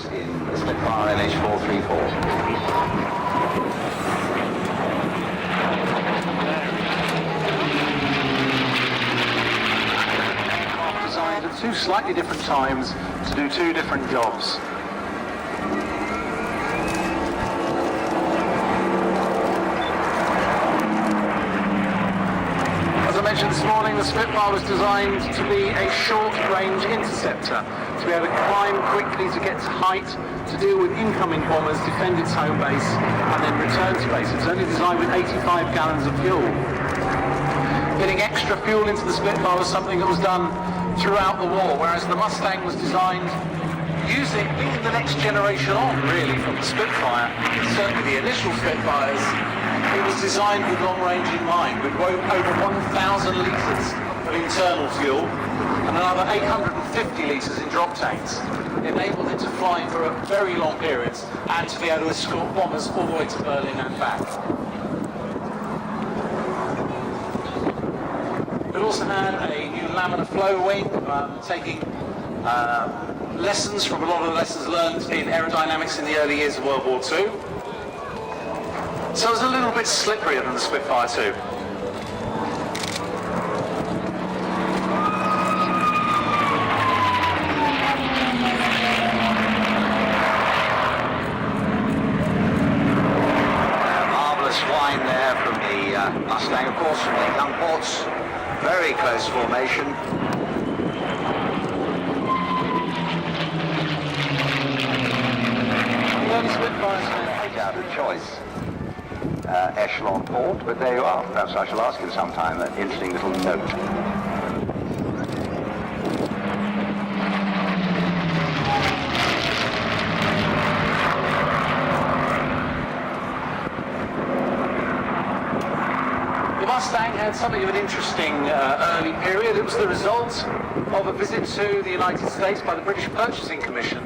pilots in the Spitfire LH434. Designed at two slightly different times to do two different jobs. As I mentioned this morning, the Spitfire was designed to be a short-range interceptor, to be able to climb quickly, to get to height, to deal with incoming bombers, defend its home base, and then return to base. It was only designed with 85 gallons of fuel. Getting extra fuel into the Spitfire was something that was done throughout the war, whereas the Mustang was designed using being the next generation on, really, from the Spitfire. Certainly the initial Spitfires, it was designed with long range in mind, with over 1,000 litres of internal fuel and another 850 litres in drop tanks. It enabled it to fly for very long periods and to be able to escort bombers all the way to Berlin and back. It also had a new laminar flow wing, taking lessons from a lot of the lessons learned in aerodynamics in the early years of World War II. So it was a little bit slipperier than the Spitfire 2. Marvellous wine there from the Mustang, of course, from the young ports. Very close formation. Take out of choice echelon port, but there you are. Perhaps I shall ask him sometime. An interesting little note. The Mustang had something of an interesting early period. It was the result of a visit to the United States by the British Purchasing Commission,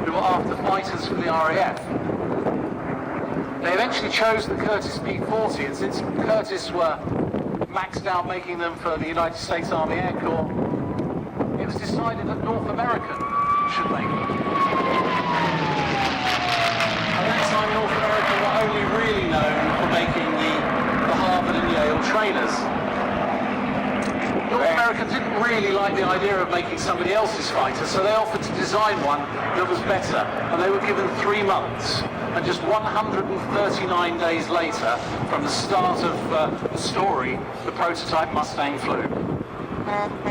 who were after fighters for the RAF. They eventually chose the Curtiss P-40, and since Curtiss were maxed out making them for the United States Army Air Corps, it was decided that North American should make them. At that time, North American were only really known for making the Harvard and Yale trainers. North America didn't really like the idea of making somebody else's fighter, so they offered to design one that was better, and they were given 3 months. And just 139 days later, from the start of the story, the prototype Mustang flew.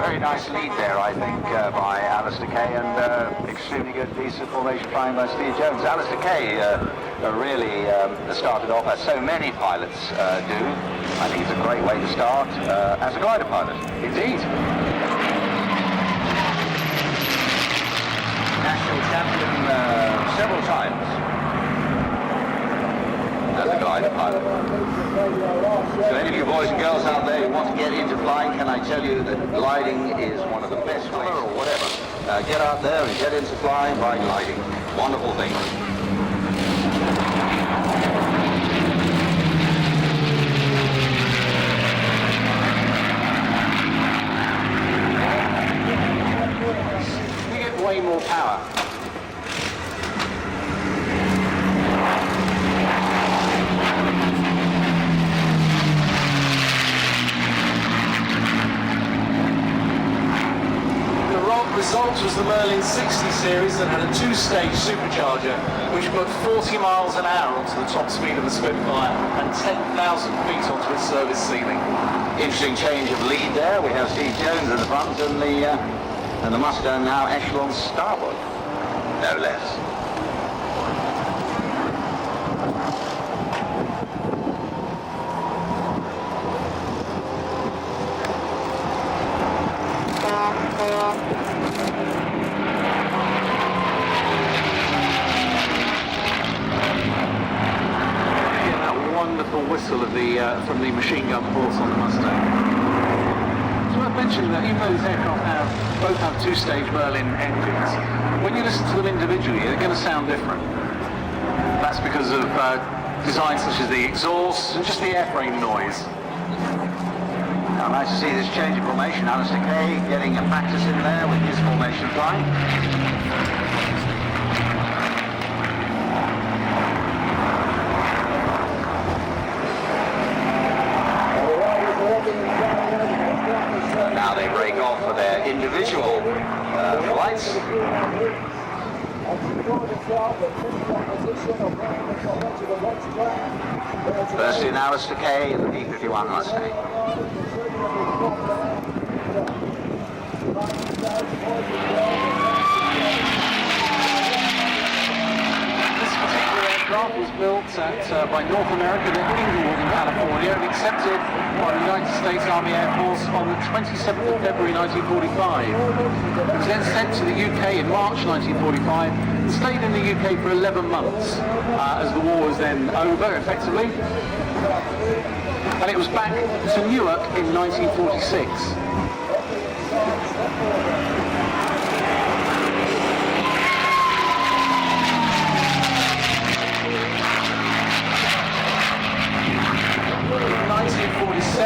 Very nice lead there, I think, by Alistair Kay, and extremely good piece of formation flying by Steve Jones. Alistair Kay really started off, as so many pilots do. I think it's a great way to start as a glider pilot. Indeed. National champion several times as a glider pilot. So any of you boys and girls out there who want to get into flying, can I tell you that gliding is one of the best ways, or whatever. Get out there and get into flying by gliding. Wonderful thing. You get way more power. The result was the Merlin 60 series that had a 2-stage supercharger which put 40 miles an hour onto the top speed of the Spitfire and 10,000 feet onto its service ceiling. Interesting change of lead there. We have Steve Jones in the front and the Mustang now echelon starboard, no less. Wonderful whistle of from the machine gun ports on the Mustang. It's worth mentioning that even though these aircraft both have 2-stage Merlin engines, when you listen to them individually, they're going to sound different. That's because of designs such as the exhaust and just the airframe noise. Now, nice to see this change of formation. Alistair Kay getting a practice in there with his formation flying. First in Alistair Kay in the P51 Mustang. This particular aircraft was built by North America in Inglewood in California and accepted by the United States Army Air Force on the 27th of February 1945. It was then sent to the UK in March 1945 and stayed in the UK for 11 months as the war was then over, effectively. And it was back to Newark in 1946.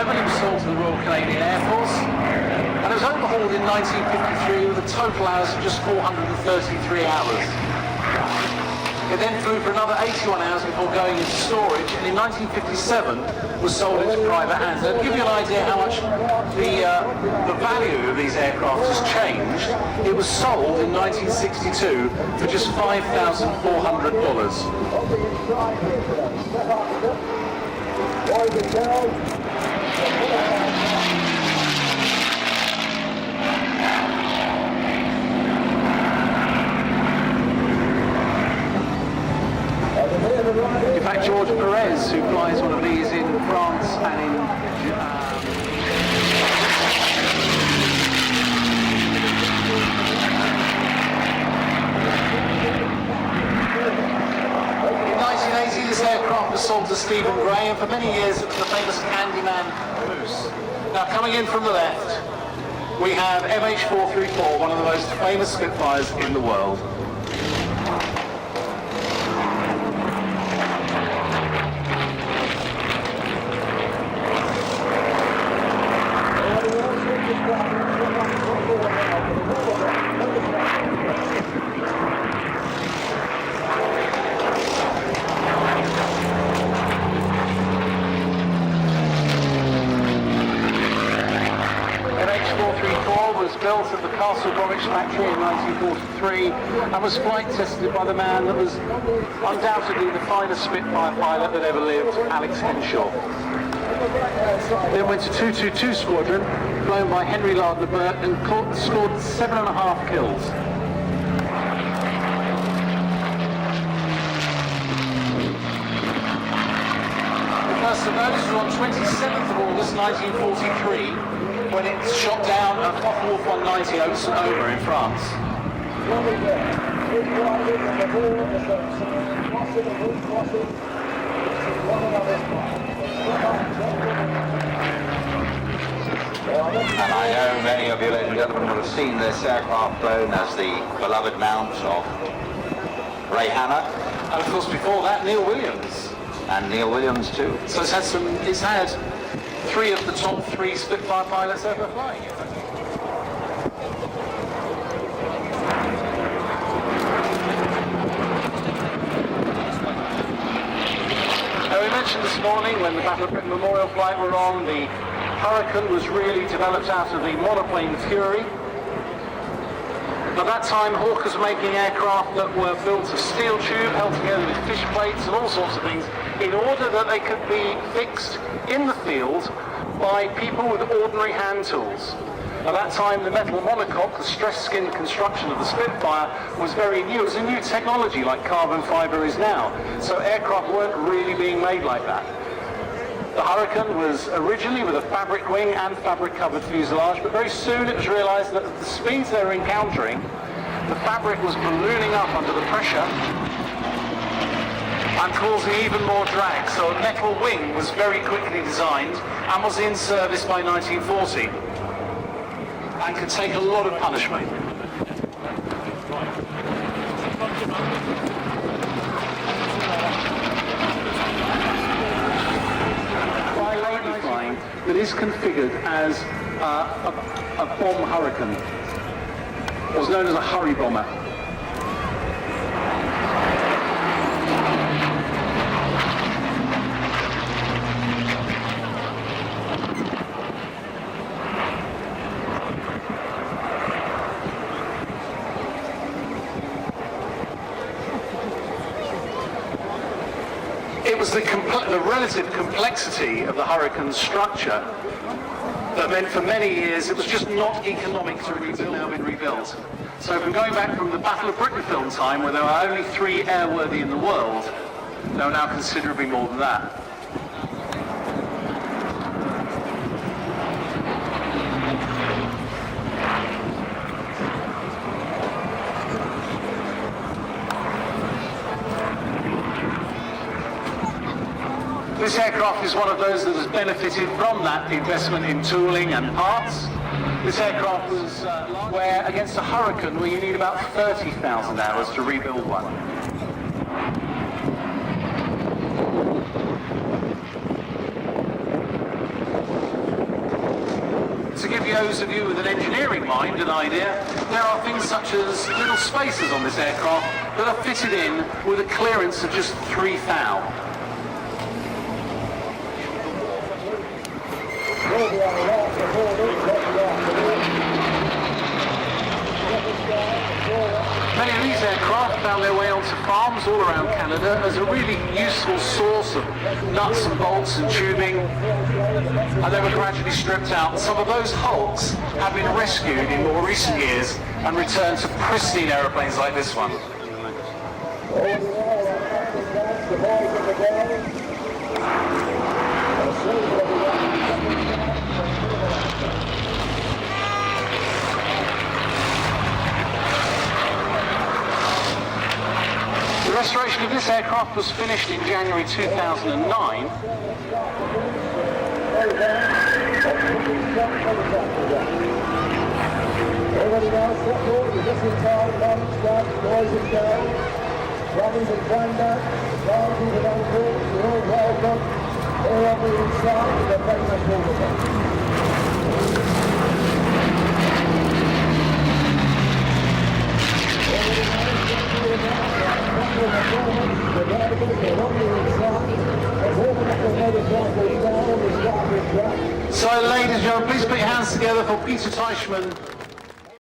It was sold to the Royal Canadian Air Force, and it was overhauled in 1953 with a total hours of just 433 hours. It then flew for another 81 hours before going into storage, and in 1957 was sold into private hands. Now, to give you an idea how much the value of these aircraft has changed, it was sold in 1962 for just $5,400. In fact, George Perez, who flies one of these in France and in in 1980, this aircraft was sold to Stephen Gray, and for many years it was the famous Candyman Moose. Now, coming in from the left, we have MH434, one of the most famous Spitfires in the world. Built at the Castle Bromwich factory in 1943 and was flight tested by the man that was undoubtedly the finest Spitfire pilot that ever lived, Alex Henshaw. Then went to 222 Squadron, flown by Henry Lardner Burt, and scored 7.5 kills. The first of those was on 27th of August 1943. When it shot down at Wolf 190 over St Omer in France. And I know many of you, ladies and gentlemen, will have seen this aircraft flown as the beloved mount of Ray Hanna. And of course before that, Neil Williams. And Neil Williams too. So it's had 3 of the top 3 Spitfire pilots ever flying it. Now, we mentioned this morning when the Battle of Britain Memorial flight were on, the Hurricane was really developed out of the monoplane Fury. At that time, Hawkers were making aircraft that were built of steel tube, held together with fish plates and all sorts of things, in order that they could be fixed in the field by people with ordinary hand tools. At that time, the metal monocoque, the stress-skin construction of the Spitfire, was very new. It was a new technology like carbon fibre is now. So aircraft weren't really being made like that. The Hurricane was originally with a fabric wing and fabric-covered fuselage, but very soon it was realised that at the speeds they were encountering, the fabric was ballooning up under the pressure and causing even more drag. So a metal wing was very quickly designed and was in service by 1940 and could take a lot of punishment. That is configured as a bomb Hurricane. It was known as a hurry bomber. was the relative complexity of the Hurricane's structure that meant for many years it was just not economic to rebuild. Now been rebuilt. So from going back from the Battle of Britain film time, where there were only 3 airworthy in the world, there are now considerably more than that. This aircraft is one of those that has benefited from that investment in tooling and parts. This aircraft was where against a Hurricane where you need about 30,000 hours to rebuild one. To give those of you with an engineering mind an idea, there are things such as little spacers on this aircraft that are fitted in with a clearance of just 3 thou. Many of these aircraft found their way onto farms all around Canada as a really useful source of nuts and bolts and tubing, and they were gradually stripped out. Some of those hulks have been rescued in more recent years and returned to pristine aeroplanes like this one. The restoration of this aircraft was finished in January 2009. So, ladies and gentlemen, please put your hands together for Peter Teichmann.